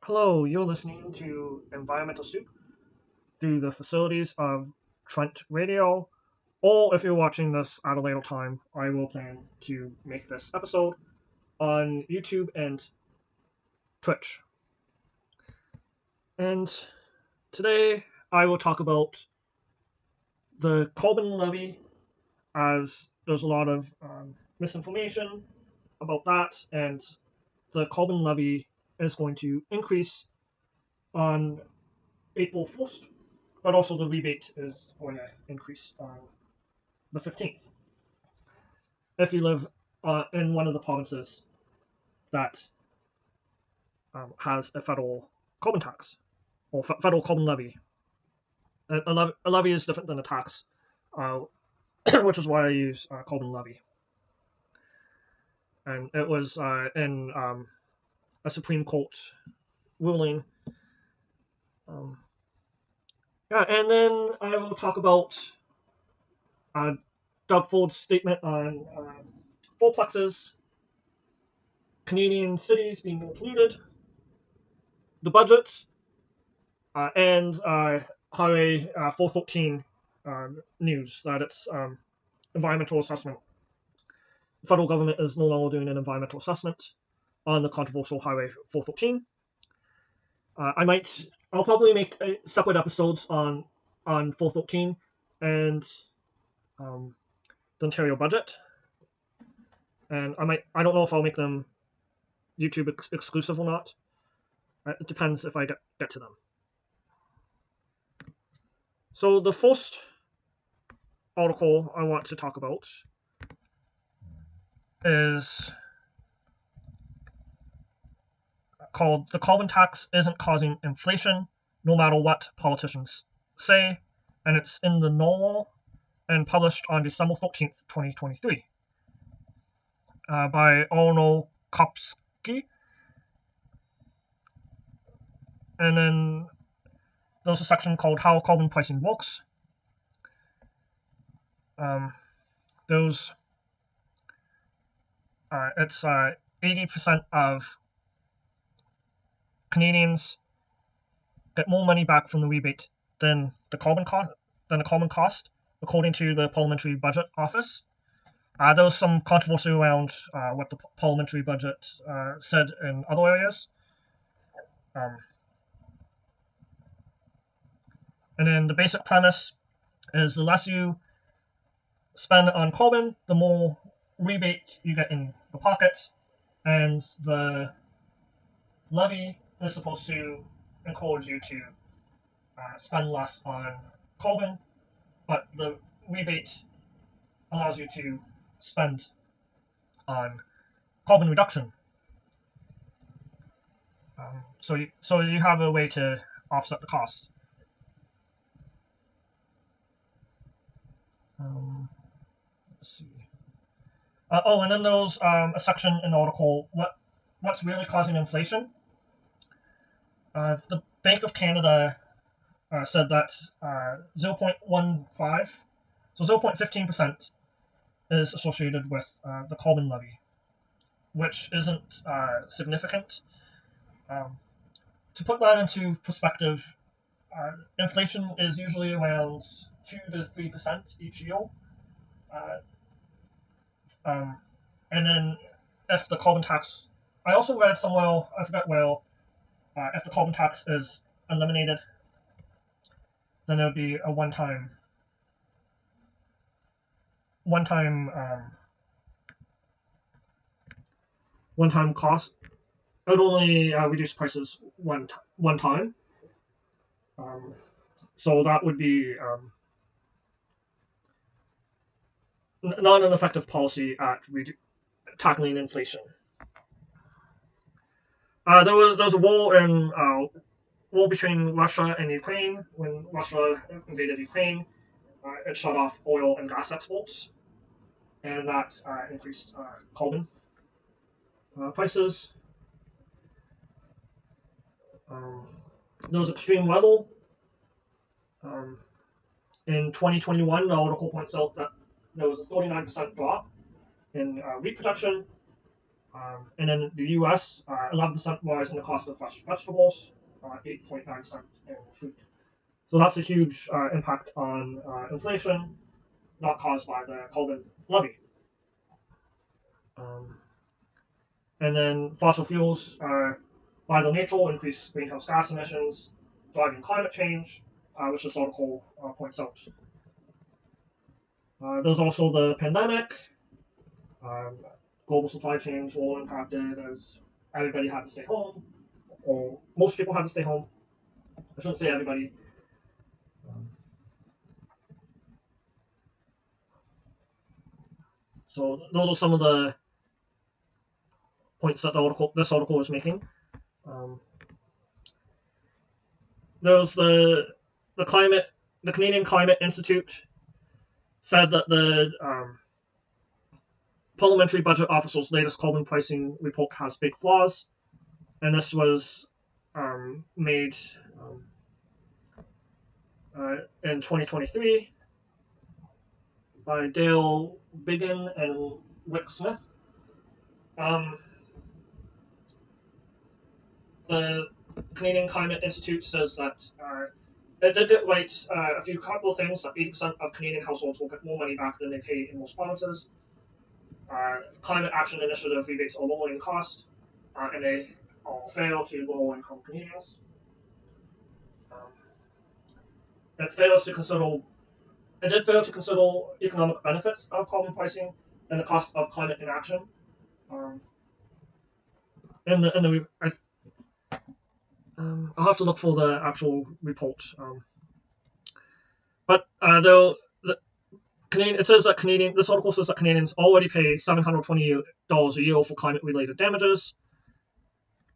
Hello, you're listening to Environmental Soup through the facilities of Trent Radio, or if you're watching this at a later time, I will plan to make this episode on YouTube and Twitch. And today I will talk about the carbon levy, as there's a lot of misinformation about that, and the carbon levy is going to increase on April 1st, but also the rebate is going to increase on the 15th if you live in one of the provinces that has a federal carbon tax or federal carbon levy. A levy is different than a tax, uh, which is why I use carbon levy. And it was in a Supreme Court ruling. Yeah, and then I will talk about uh, Doug Ford's statement on fourplexes, Canadian cities being included, the budget, and Highway 413 news that it's environmental assessment. The federal government is no longer doing an environmental assessment on the controversial Highway 413. I'll probably make separate episodes on 413 and the Ontario budget, and I don't know if I'll make them YouTube exclusive or not. It depends if I get to them. So the first article I want to talk about is called "The Carbon Tax Isn't Causing Inflation, No Matter What Politicians Say," and it's in the Norwal and published on December 14th, 2023, by Arno Kopsky. And then there's a section called "How Carbon Pricing Works." It's 80% of Canadians get more money back from the rebate than the carbon cost, according to the Parliamentary Budget Office. There was some controversy around what the parliamentary budget said in other areas. And then the basic premise is the less you spend on carbon, the more rebate you get in the pocket, and the levy is supposed to encourage you to spend less on carbon, but the rebate allows you to spend on carbon reduction. So you have a way to offset the cost. Let's see. And then there's a section in the article, what's really causing inflation? The Bank of Canada said that 0.15, so 0.15% is associated with the carbon levy, which isn't significant. To put that into perspective, inflation is usually around 2 to 3% each year. And then if the carbon tax, I also read somewhere, I forget where, if the carbon tax is eliminated, then it would be a one-time cost. It would only reduce prices one time. So that would be not an effective policy at tackling inflation. There was a war between Russia and Ukraine. When Russia invaded Ukraine, it shut off oil and gas exports, and that increased carbon prices. There was extreme weather. In 2021, the article points out that there was a 39% drop in wheat production, And in the US, 11% rise in the cost of fresh vegetables, 8.9% in food. So that's a huge impact on inflation, not caused by the carbon levy. Um, and then fossil fuels, by their nature, will increase greenhouse gas emissions, driving climate change, which this article points out. There's also the pandemic. Um, Global supply chains were all impacted as everybody had to stay home, or most people had to stay home. I shouldn't say everybody. Um, so those are some of the points that this article was making. Um, there's the Canadian Climate Institute said that the Parliamentary Budget Office's latest carbon pricing report has big flaws, and this was made um, in 2023 by Dale Biggin and Rick Smith. Um, the Canadian Climate Institute says that it did get right a few couple of things, that 80% of Canadian households will get more money back than they pay in most provinces. Climate Action Initiative rebates are lower in cost, and they are fair to lower income Canadians. Um, it fails to consider it did fail to consider economic benefits of carbon pricing and the cost of climate inaction. Um, I'll have to look for the actual report. But it says that this article says that Canadians already pay $720 a year for climate-related damages,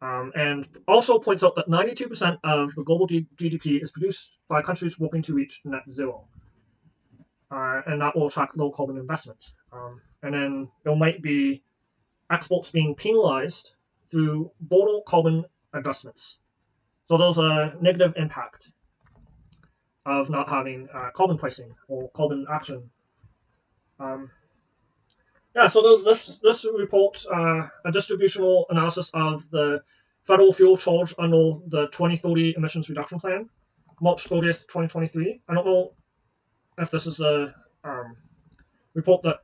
and also points out that 92% of the global GDP is produced by countries working to reach net zero, and that will attract low carbon investment. And then there might be exports being penalized through border carbon adjustments. So there's a negative impact of not having carbon pricing or carbon action. Um, yeah, so there's this report, a distributional analysis of the federal fuel charge under the 2030 emissions reduction plan, March 30th, 2023. I don't know if this is the report that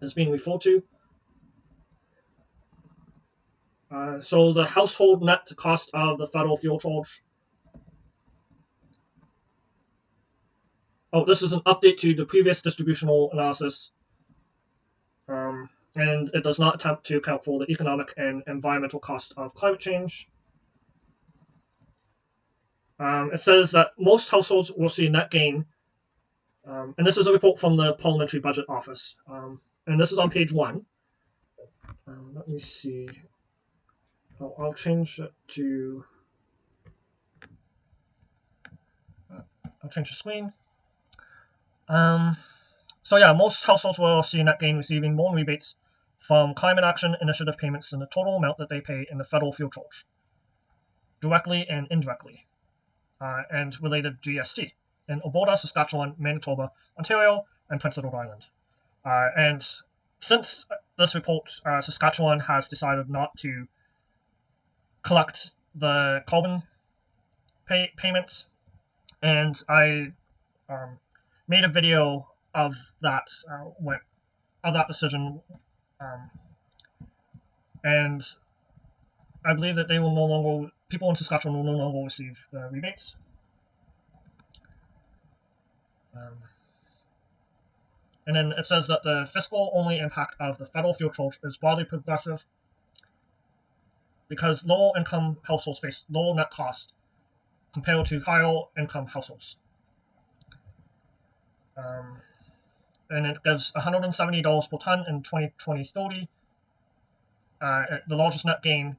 is being referred to. So the household net cost of the federal fuel charge. Oh, this is an update to the previous distributional analysis, and it does not attempt to account for the economic and environmental cost of climate change. It says that most households will see a net gain, and this is a report from the Parliamentary Budget Office, and this is on page 1. Let me see. I'll change it to. I'll change the screen. So yeah, most households will see a net gain receiving more rebates from Climate Action Initiative payments than the total amount that they pay in the federal fuel charge, directly and indirectly, and related GST in Alberta, Saskatchewan, Manitoba, Ontario, and Prince Edward Island. And since this report, Saskatchewan has decided not to collect the carbon payments, and I made a video of that decision, and I believe that they will no longer people in Saskatchewan will no longer receive the rebates. And then it says that the fiscal only impact of the federal fuel charge is broadly progressive because lower income households face lower net cost compared to higher income households. And it gives $170 per ton in 2020-30. The largest net gain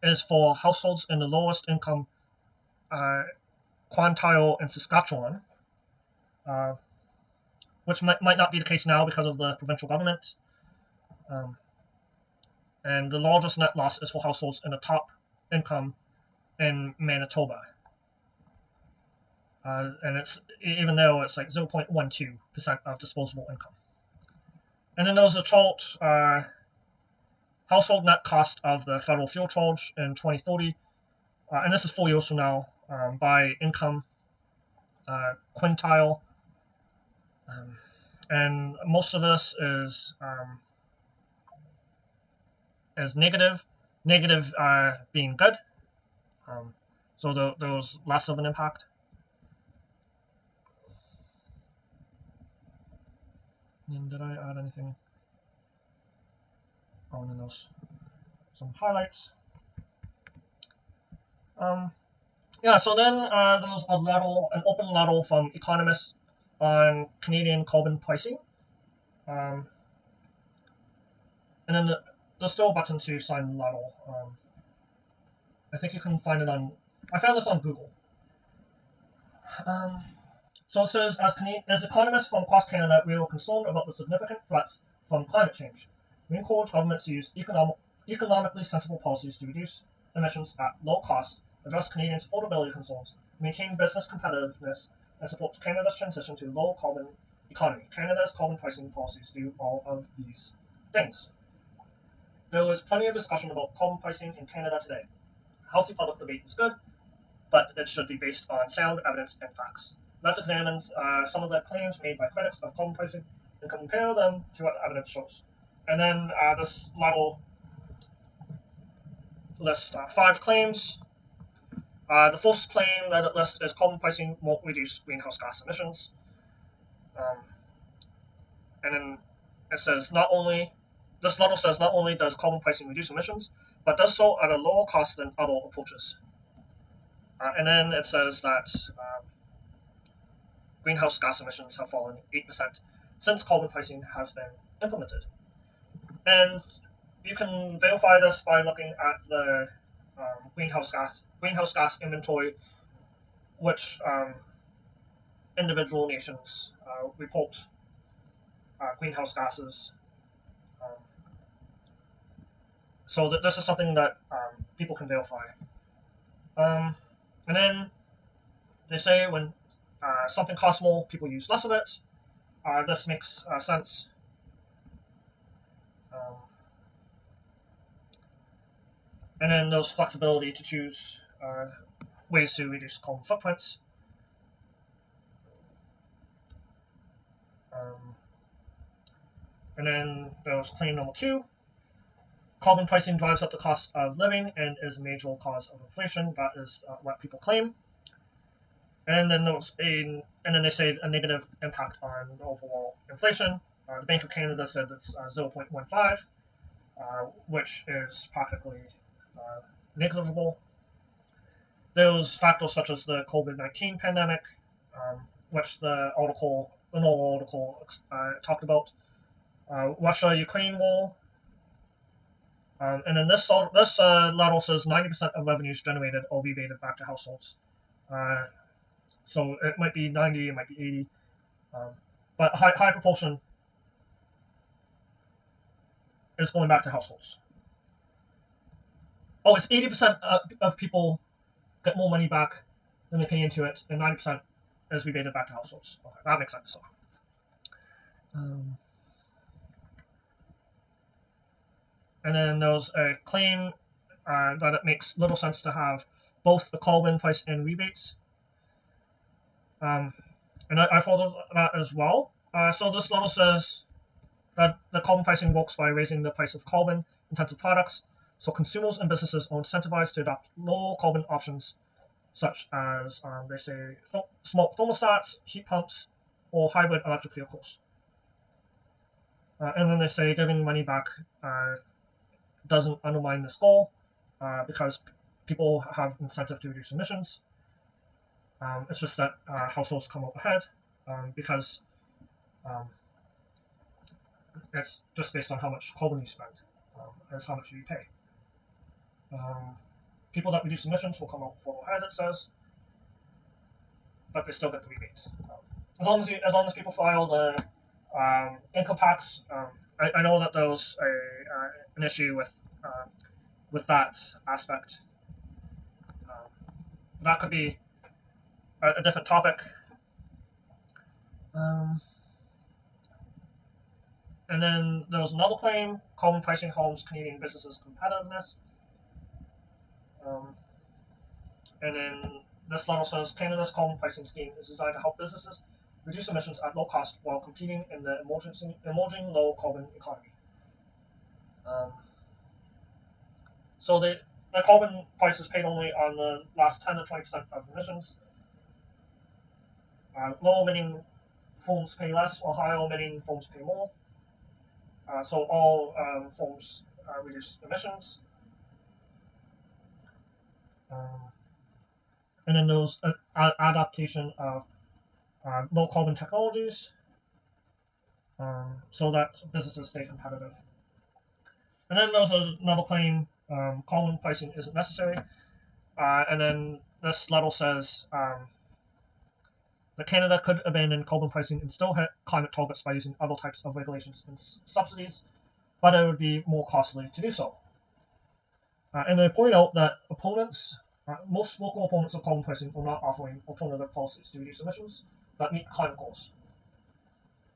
is for households in the lowest income quintile in Saskatchewan, which might not be the case now because of the provincial government. And the largest net loss is for households in the top income in Manitoba. And it's even though it's like 0.12% of disposable income. And then there's a chart household net cost of the federal fuel charge in 2030, and this is 4 years from now, by income quintile, and most of this is negative, negative being good, so there was less of an impact. And did I add anything? Oh, and then there's some highlights. Yeah, so then there's an open letter from economists on Canadian carbon pricing. And then there's still a button to sign the letter. I think you can find it on, I found this on Google. So it says, as economists from across Canada, we are concerned about the significant threats from climate change. We encourage governments to use economically sensible policies to reduce emissions at low cost, address Canadians' affordability concerns, maintain business competitiveness, and support Canada's transition to a low-carbon economy. Canada's carbon pricing policies do all of these things. There is plenty of discussion about carbon pricing in Canada today. Healthy public debate is good, but it should be based on sound evidence and facts. Let's examine some of the claims made by critics of carbon pricing and compare them to what the evidence shows. And then this level lists 5 claims. The first claim that it lists is carbon pricing won't reduce greenhouse gas emissions. And then it says this letter says not only does carbon pricing reduce emissions, but does so at a lower cost than other approaches. And then it says that greenhouse gas emissions have fallen 8% since carbon pricing has been implemented. And you can verify this by looking at the greenhouse gas inventory, which individual nations report greenhouse gases. So that this is something that people can verify. And then they say when something costs more, people use less of it. This makes sense. And then there's flexibility to choose ways to reduce carbon footprints. And then there's claim number 2. Carbon pricing drives up the cost of living and is a major cause of inflation. That is what people claim. And then they say a negative impact on overall inflation. The Bank of Canada said it's 0.15, which is practically negligible. There's factors such as the COVID-19 pandemic, which the article talked about. Russia-Ukraine war. And then this letter says 90% of revenues generated are rebated back to households. So it might be 90, it might be 80, but high proportion is going back to households. Oh, it's 80% of people get more money back than they pay into it, and 90% is rebated back to households. Okay, that makes sense. And then there's a claim that it makes little sense to have both the carbon price and rebates. And I followed that as well. So this level says that the carbon pricing works by raising the price of carbon-intensive products, so consumers and businesses are incentivized to adopt lower carbon options, such as, they say, smart thermostats, heat pumps, or hybrid electric vehicles. And then they say giving money back doesn't undermine this goal because people have incentive to reduce emissions. It's just that households come up ahead because it's just based on how much carbon you spend as how much you pay. People that reduce emissions will come up further ahead, it says, but they still get the rebate. As long as people file the income tax, I know that there was an issue with that aspect. That could be a different topic. And then there was another claim: carbon pricing harms Canadian businesses' competitiveness. Um, and then this letter says Canada's carbon pricing scheme is designed to help businesses reduce emissions at low cost while competing in the emerging low carbon economy. Um, so the carbon price is paid only on the last 10 to 20% of emissions. Low emitting firms pay less, while higher emitting firms pay more. So all firms reduce emissions. Um, and then there's adaptation of low carbon technologies so that businesses stay competitive. And then there's another claim: carbon pricing isn't necessary. And then this letter says that Canada could abandon carbon pricing and still hit climate targets by using other types of regulations and subsidies, but it would be more costly to do so. And they point out that most local opponents of carbon pricing are not offering alternative policies to reduce emissions that meet climate goals,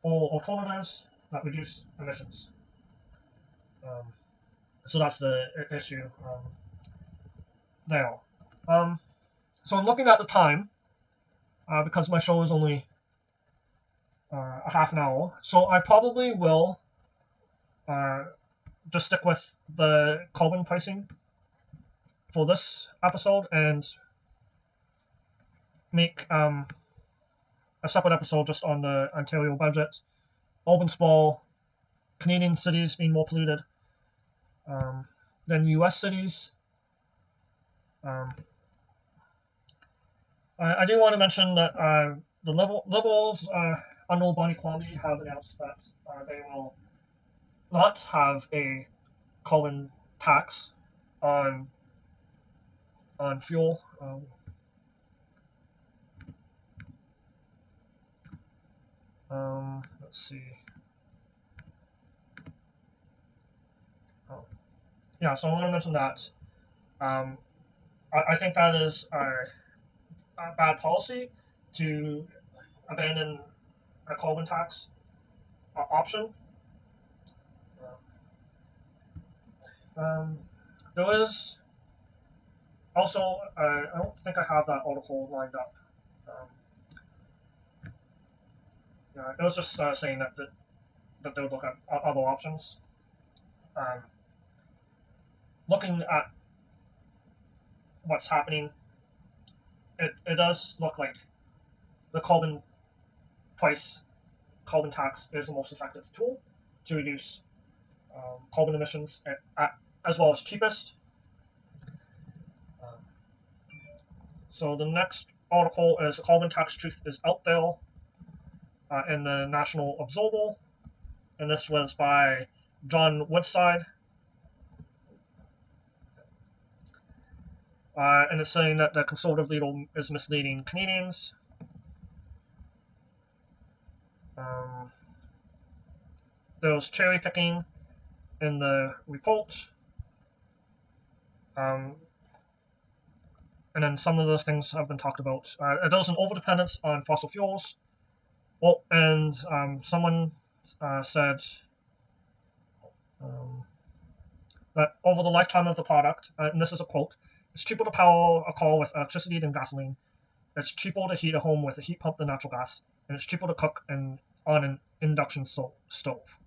or alternatives that reduce emissions. Um, so that's the issue there. So I'm looking at the time because my show is only a half an hour, so I probably will uh, just stick with the carbon pricing for this episode and make a separate episode just on the Ontario budget, urban sprawl, Canadian cities being more polluted than U.S. cities. Um, I do want to mention that the Liberals under Bonnie Crombie have announced that they will not have a carbon tax on fuel. Let's see. Oh. Yeah, so I want to mention that. I think that is a bad policy to abandon a carbon tax option. Um, there is also, I don't think I have that article lined up. Um, yeah, it was just saying that they would look at other options. Um, looking at what's happening, it does look like the price, carbon tax is the most effective tool to reduce carbon emissions as well as cheapest. Um, so the next article is Carbon Tax Truth is Out There in the National Observer, and this was by John Woodside. And it's saying that the Conservative leader is misleading Canadians. There was cherry picking in the report. And then some of those things have been talked about. There's an overdependence on fossil fuels. Well, and someone said that over the lifetime of the product, and this is a quote, it's cheaper to power a car with electricity than gasoline. It's cheaper to heat a home with a heat pump than natural gas, and it's cheaper to cook on an induction stove.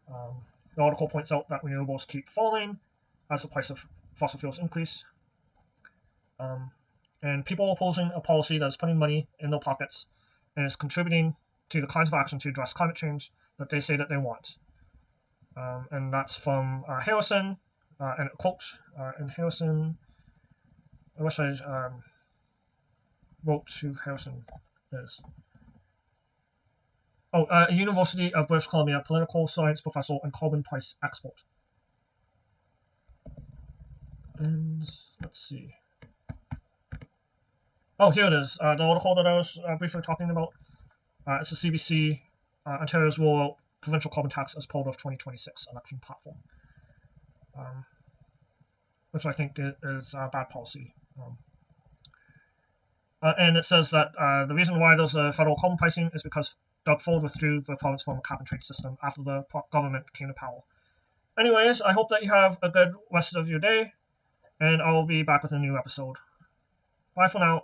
The article points out that renewables keep falling as the price of fossil fuels increase. And people are opposing a policy that is putting money in their pockets and is contributing to the kinds of action to address climate change that they say that they want. And that's from Harrison, and a quote in Harrison. I wish I wrote who Harrison is. Oh, a University of British Columbia political science professor and carbon price expert. And let's see. Oh, here it is. The article that I was briefly talking about. It's the CBC, Ontario's Rural Provincial Carbon Tax as part of 2026 election platform, which I think is bad policy. And it says that the reason why there's a federal carbon pricing is because Doug Ford withdrew the province from a cap and trade system after the government came to power. Anyways, I hope that you have a good rest of your day, and I will be back with a new episode. Bye for now.